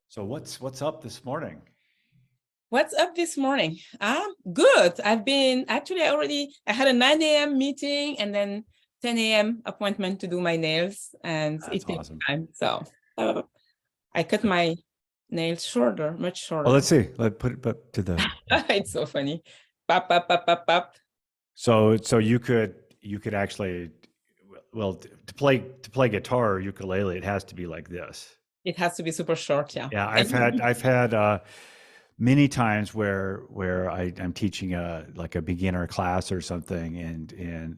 So what's up this morning? What's up this morning? Good. I had a 9 a.m. meeting and then 10 a.m. appointment to do my nails, and That's it takes awesome. time. So I cut my nails shorter, much Oh, shorter. let's see. Let's put it up to the. It's so funny. Pop, pop, pop, pop, pop. So you could actually, well, to play guitar or ukulele, it has to be like this. It has to be super short, yeah. Yeah, And I've had many times where I'm teaching like a beginner class or something, and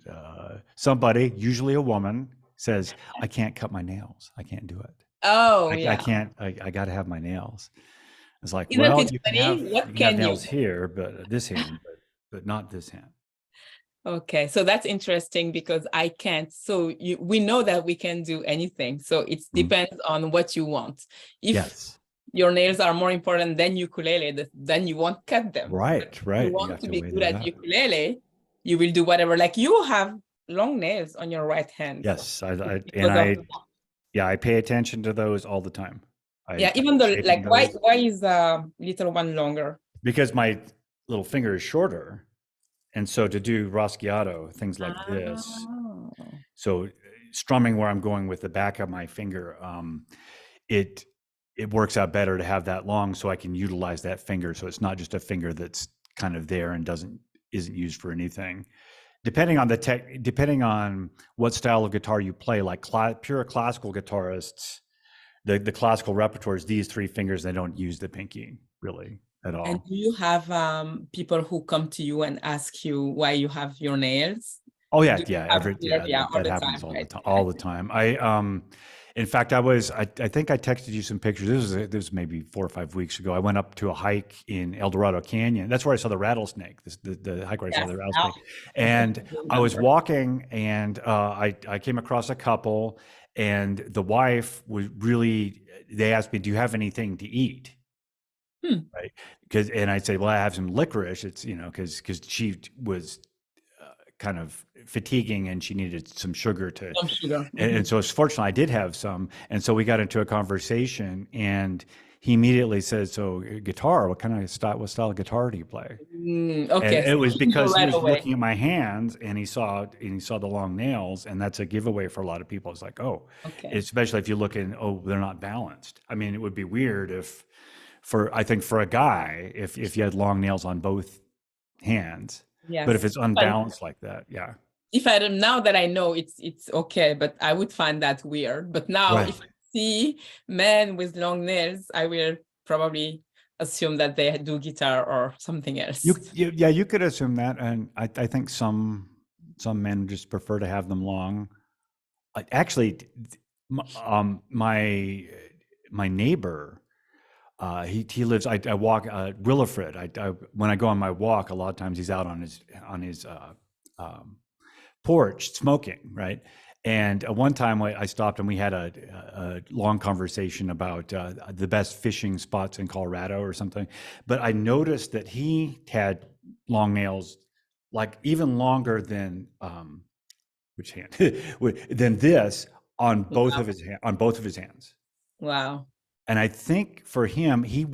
somebody, usually a woman, says, "I can't cut my nails. I can't do it. oh I yeah. can't. I got to have my nails." It's like, Isn't well, it you can funny? have What can you? nails here, but this hand, but not this hand. Okay, so that's interesting because I can't. So we know that we can do anything. So it Mhm. depends on what you want. If Yes. your nails are more important than ukulele, then you won't cut them. But Right, if you right. You want have to to be weigh good that at out. ukulele, you will do whatever. Like you have long nails on your right hand. Yes, Because of yeah, I pay attention to those all the time. yeah, I'm even though shaping like why those why is little one longer? because my little finger is shorter, and so to do raschiato, things like this. Oh. So strumming where I'm going with the back of my finger, it it works out better to have that long, so I can utilize that finger. So it's not just a finger that's kind of there and isn't used for anything. Depending on what style of guitar you play, like pure classical guitarists, the classical repertoire is these three fingers. They don't use the pinky really at And all. do you have people who come to you and ask you why you have your nails? Oh yeah, Do you yeah, have yeah, yeah, all that the happens time, all the right? time, all the time. In fact, I think I texted you some pictures. This was maybe 4 or 5 weeks ago. I went up to a hike in El Dorado Canyon. That's where I saw the rattlesnake. The hike where I saw Yes. the Now rattlesnake. I And I was remember. walking, and I came across a couple, and the wife was really. They asked me, "Do you have anything to eat?" Hmm. Right? And I said, "Well, I have some licorice." It's because she was kind of fatiguing and she needed some sugar to Some sugar. and so fortunately I did have some, and so we got into a conversation, and he immediately said, "So guitar, what style of guitar do you play?" And Okay, so it was you know because he right was away. looking at my hands, and he saw the long nails, and that's a giveaway for a lot of people. It's like, oh, Okay. especially if you look in, oh, they're not balanced. I mean, it would be weird if I think for a guy, if you had long nails on both hands, but if Yes. it's unbalanced like that, yeah. If I don't, now that I know it's okay, but I would find that weird. But now Right. if I see men with long nails, I will probably assume that they do guitar or something else. Yeah, you could assume that, and I think some men just prefer to have them long. Actually, my neighbor, he lives. I walk Willifred. When I go on my walk, a lot of times he's out on his um, porch smoking, right? And one time I stopped and we had a long conversation about the best fishing spots in Colorado or something. But I noticed that he had long nails, like even longer than which hand than this on both of his hands. Wow. And I think for him, he's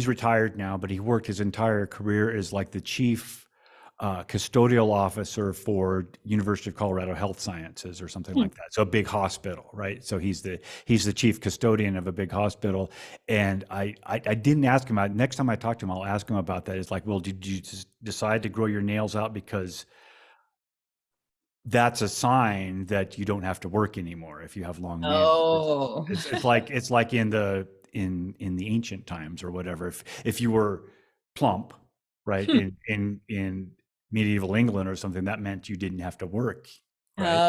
retired now, but he worked his entire career as like the chief custodial officer for University of Colorado Health Sciences or something Hmm. like that. So a big hospital, right? So he's the chief custodian of a big hospital. And I didn't ask him. Next time I talk to him, I'll ask him about that. It's like, well, did you just decide to grow your nails out because that's a sign that you don't have to work anymore if you have long nails? Oh. It's like in the ancient times or whatever. If you were plump, right, in medieval England or something, that meant you didn't have to work, right?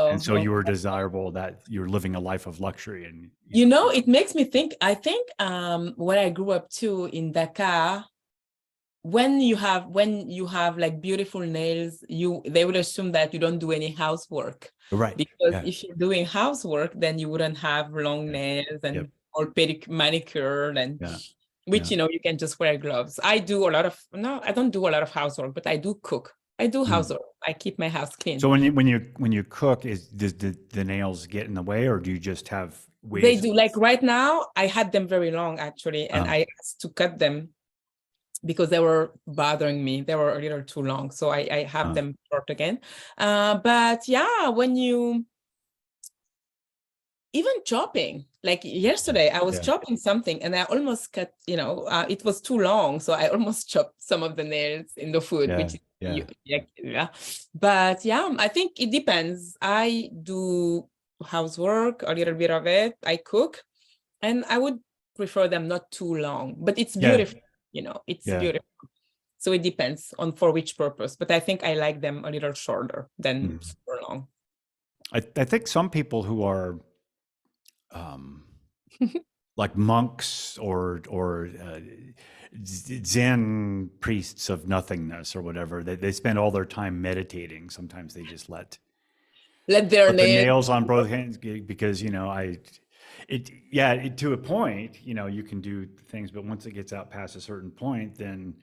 And Oh, so you were okay. desirable, that you're living a life of luxury, and You know, it makes me think, I think when I grew up too in Dakar, when you have like beautiful nails, they would assume that you don't do any housework. right, Because yeah, if you're doing housework, then you wouldn't have long yeah, nails yep, and or manicured and yeah, which yeah. you can just wear gloves. I do a lot of no, I don't do a lot of housework, but I do cook. I do Mm. housework. I keep my house clean. So when you cook, does the nails get in the way, or do you just have They ways? do. Like right now, I had them very long actually, and Uh, I asked to cut them because they were bothering me. They were a little too long. So I have uh, them short again. But yeah, when you even chopping, like yesterday, I was yeah, chopping something and I almost cut, it was too long. So I almost chopped some of the nails in the food, yeah, which is yeah. yeah. But yeah, I think it depends. I do housework, a little bit of it. I cook, and I would prefer them not too long, but it's Yeah, beautiful, it's yeah. beautiful. So it depends on for which purpose, but I think I like them a little shorter than Mm. super long. I think some people who are um, like monks or Zen priests of nothingness or whatever, they spend all their time meditating. Sometimes they just Let their let the nails. nails on both hands because to a point, you can do things, but once it gets out past a certain point, then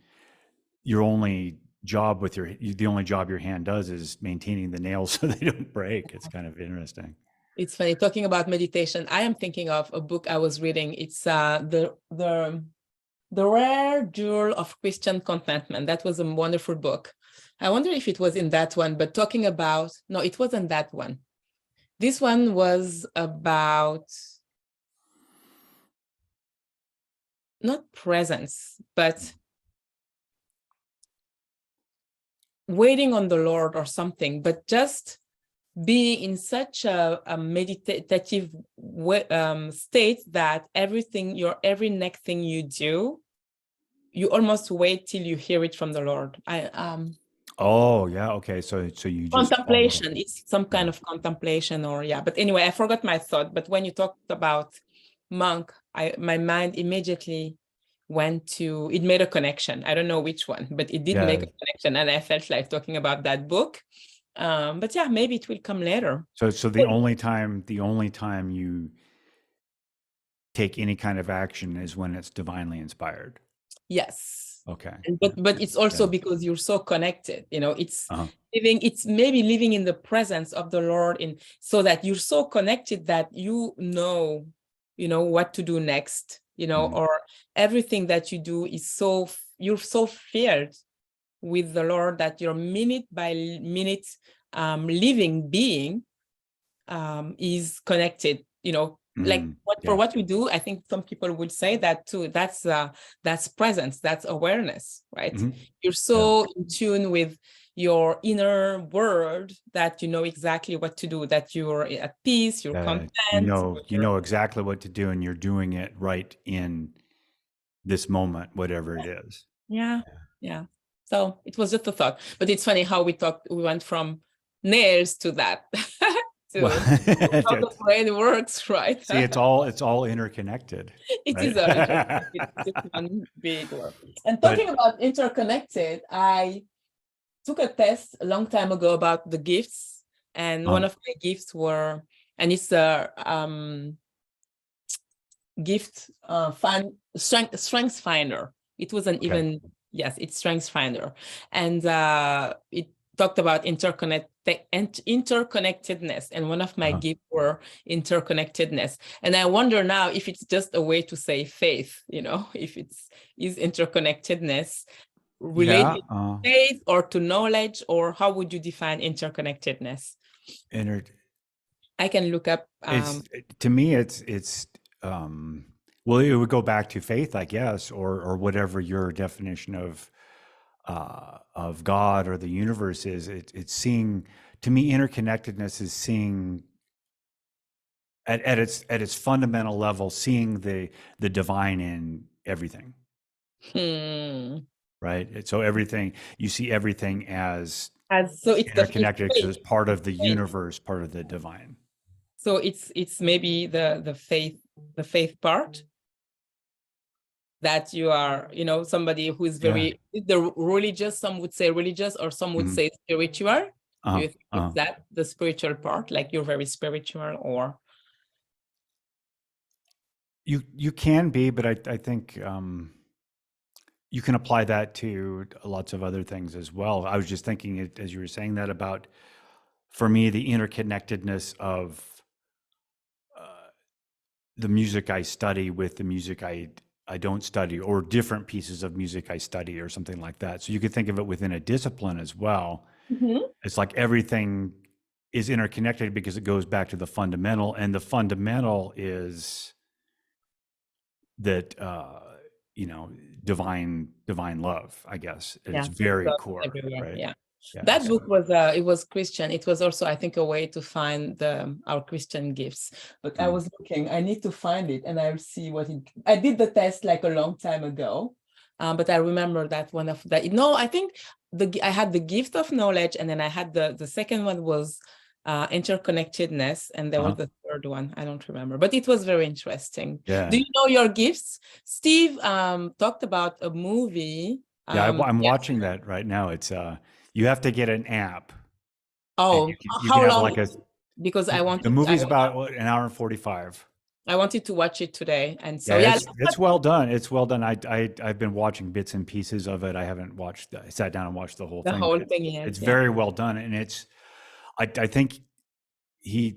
your only job the only job your hand does is maintaining the nails so they don't break. It's kind of interesting. It's funny talking about meditation. I am thinking of a book I was reading. It's the Rare Jewel of Christian Contentment. That was a wonderful book. I wonder if it was in that one, but talking about, no, it wasn't that one. This one was about not presence, but waiting on the Lord or something, but just being in such a meditative state that every next thing you do, you almost wait till you hear it from the Lord. Oh yeah, okay. So you just follow. Contemplation. It's some kind Yeah. of contemplation, or yeah. But anyway, I forgot my thought. But when you talked about monk, my mind immediately went to, it made a connection. I don't know which one, but it did make Yeah. a connection, and I felt like talking about that book. But yeah, maybe it will come later. So the only time you take any kind of action is when it's divinely inspired. Yes. Okay. But it's also Yeah. because you're so connected, Uh-huh. it's maybe living in the presence of the Lord, in so that you're so connected that what to do next, Mhm. or everything that you do is you're so filled with the Lord that your minute by minute living being is connected, like Mhm. for Yeah. what we do. I think some people would say that too. That's presence, that's awareness, right? Mhm. You're Yeah. so in tune with your inner world that you know exactly what to do, that you're at peace, you're You content. know, you know exactly what to do, and you're doing it right in this moment, whatever it is. Yeah, yeah. So it was just a thought, but it's funny how we went from nails to that Well, to how the brain works, right? see, it's all interconnected, It right? is all interconnected. It's just one big word. And talking But about interconnected, I took a test a long time ago about the gifts, and one of my gifts were, and it's a gift strength finder. It wasn't okay. even, yes, it's strength finder, and it talked about interconnectedness, and one of my Uh-huh. gifts were interconnectedness. And I wonder now if it's just a way to say faith, if is interconnectedness Yeah. related to faith or to knowledge, or how would you define interconnectedness? Inter I can look up. It's to me, it's well, it would go back to faith, I guess, or whatever your definition of God or the universe is. It's seeing, to me, interconnectedness is seeing at its fundamental level, seeing the divine in everything, Hmm. right? So everything, you see everything as So it's interconnected because faith. it's part It's of the faith. universe, part of the divine. So it's maybe the faith part, that you are, somebody who is Yeah. very the religious, some would say religious, or some would Hmm. say spiritual. Do Uh-huh. you think it's Uh-huh. that, the spiritual part, like you're very spiritual, or You can be, but I think you can apply that to lots of other things as well. I was just thinking as you were saying that about, for me, the interconnectedness of the music I study with the music I don't study, or different pieces of music I study, or something like that. So you could think of it within a discipline as well. Mhm. It's like everything is interconnected because it goes back to the fundamental, and the fundamental is that divine love, I guess, at its Yeah, very love core, everywhere. right? Yeah. Yeah. That So book was it was Christian. It was also, I think, a way to find our Christian gifts. But I mm, was looking, I need to find it and I'll see what it I did the test like a long time ago. But I remember that one of the no, I think I had the gift of knowledge, and then I had the second one was interconnectedness, and there was the third one. I don't remember, but it was very interesting. Do yeah, you know your gifts? Steve talked about a movie. yeah. I'm Yeah. watching that right now. It's you have to get an app, and Oh, you can how have long? like a Because the movie's about what, an hour and 45. I wanted to watch it today, and so Yeah, yeah. it's well done. It's well done. I've been watching bits and pieces of it. I haven't watched. I sat down and watched the whole The thing, but whole thing it's is, yeah. very well done, and it's. I think he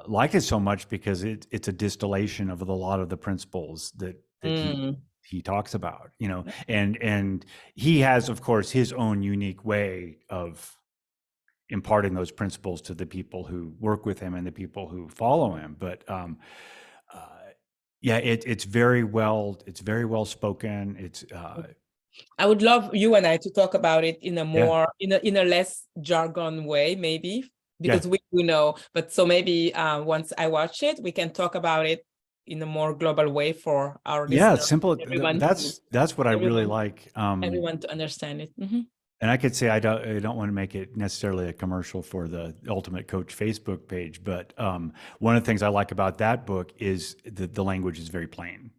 liked it so much because it's a distillation of a lot of the principles that Mm. he talks about. And he has, of course, his own unique way of imparting those principles to the people who work with him and the people who follow him. But uh, yeah, it's very well spoken. It's I would love you and I to talk about it in a yeah, more in a less jargon way, maybe, yeah, because we know. But so maybe once I watch it, we can talk about it in a more global way for our yeah. listeners, Simple. everyone to That's what I really everyone like. everyone to understand it. Mhm. And I could say I don't want to make it necessarily a commercial for the Ultimate Coach Facebook page, but one of the things I like about that book is the language is very plain.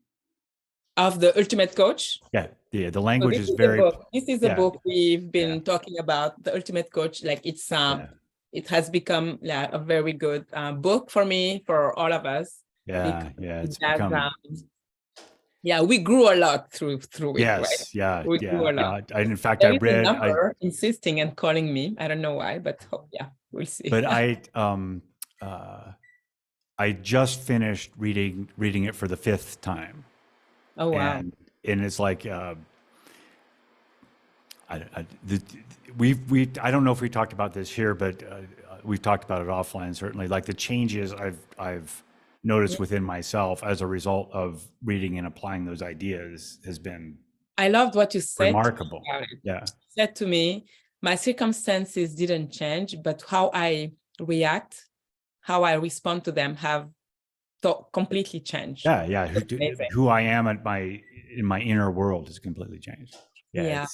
Of the Ultimate Coach. Yeah, yeah. The So language this is is the very book. This is the yeah, book we've yeah, been talking about, the Ultimate Coach. Like yeah, it has become a very good book for me, for all of us, yeah, because yeah. it It's has become yeah, we grew a lot through it, right? yes, yeah, We grew yeah. a lot. In fact, I There is a read number insisting and calling me. I don't know why, but yeah, we'll see. but uh, I just finished reading it for the fifth time, Oh wow. and it's like I don't know if we talked about this here, but we've talked about it offline certainly. Like the changes I've noticed within myself as a result of reading and applying those ideas has been I loved what you said to me remarkable. about it. Yeah, You said to me, my circumstances didn't change, but how I react, how I respond to them have completely changed. yeah, yeah. That's amazing. Who I am in my inner world has completely changed. Yeah, Yeah,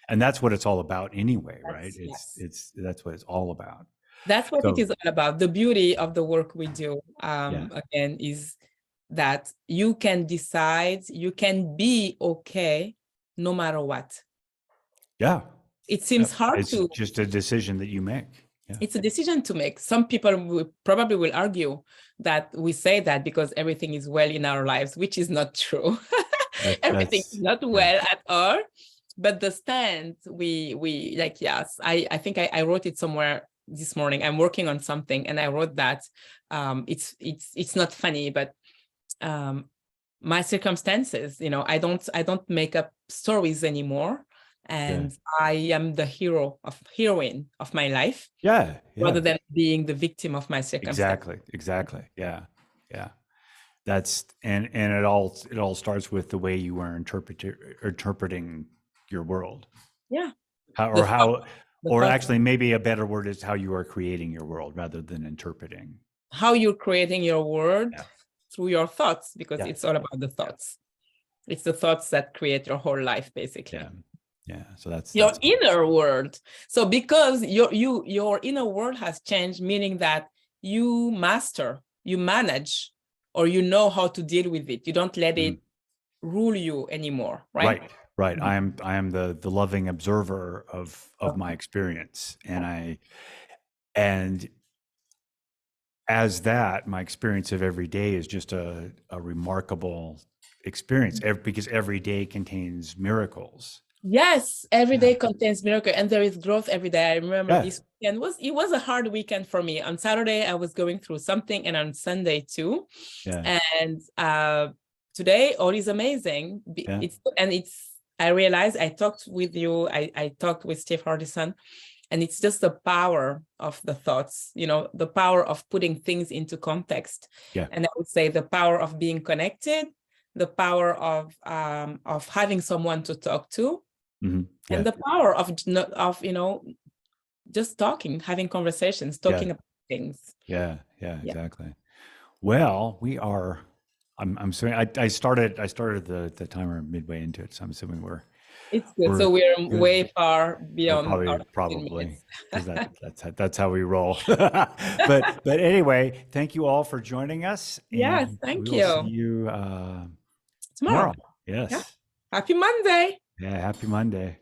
and that's what it's all about anyway, right? yes. That's what it's all about. That's what it So is all about. The beauty of the work we do, yeah, again, is that you can decide, you can be okay no matter what. yeah. It seems hard It's to, just a decision that you make. Yeah, it's a decision to make. Some people probably will argue that we say that because everything is well in our lives, which is not true. Everything is that's not yeah, well at all. But the stand, we like, yes, I think I wrote it somewhere this morning. I'm working on something and I wrote that it's not funny, but my circumstances, I don't make up stories anymore. yeah, And I am the heroine of my life yeah, rather yeah. than being the victim of my circumstance. Exactly. Yeah, yeah. That's and it all starts with the way you are interpreting your world. Yeah. How The or thought, how the or thought, actually maybe a better word is how you are creating your world rather than interpreting. how you're creating your world Yeah. through your thoughts, because Yeah. it's all about the Yeah. thoughts. It's the thoughts that create your whole life, Yeah. basically. Yeah. So that's Your inner world. So because your inner world has changed, meaning that you master, you manage, or you know how to deal with it. You don't let mhm. it rule you anymore, right? Right. Right. Mhm. I am the loving observer of Okay. my experience. And as that, my experience of every day is just a remarkable experience because every day contains miracles. Yes, every Yeah. day contains miracle, and there is growth every day. I remember Yeah. this weekend was a hard weekend for me. On Saturday, I was going through something, and on Sunday too. Yeah. And today, all is amazing. Yeah. I realized I talked with you. I talked with Steve Hardison, and it's just the power of the thoughts. The power of putting things into context. Yeah. And I would say the power of being connected, the power of having someone to talk to. Mm-hmm. Yeah. And the power of just talking, having conversations, talking about things. Yeah. Exactly. Well, we are. I'm assuming I started the timer midway into it, so I'm assuming It's good. we're So we're good. way far We're beyond our 15 probably minutes. because that's how we roll. but anyway, thank you all for joining us, Yes, and we thank will see you. you Tomorrow. tomorrow. Yes. Yeah. Happy Monday. Yeah. Happy Monday.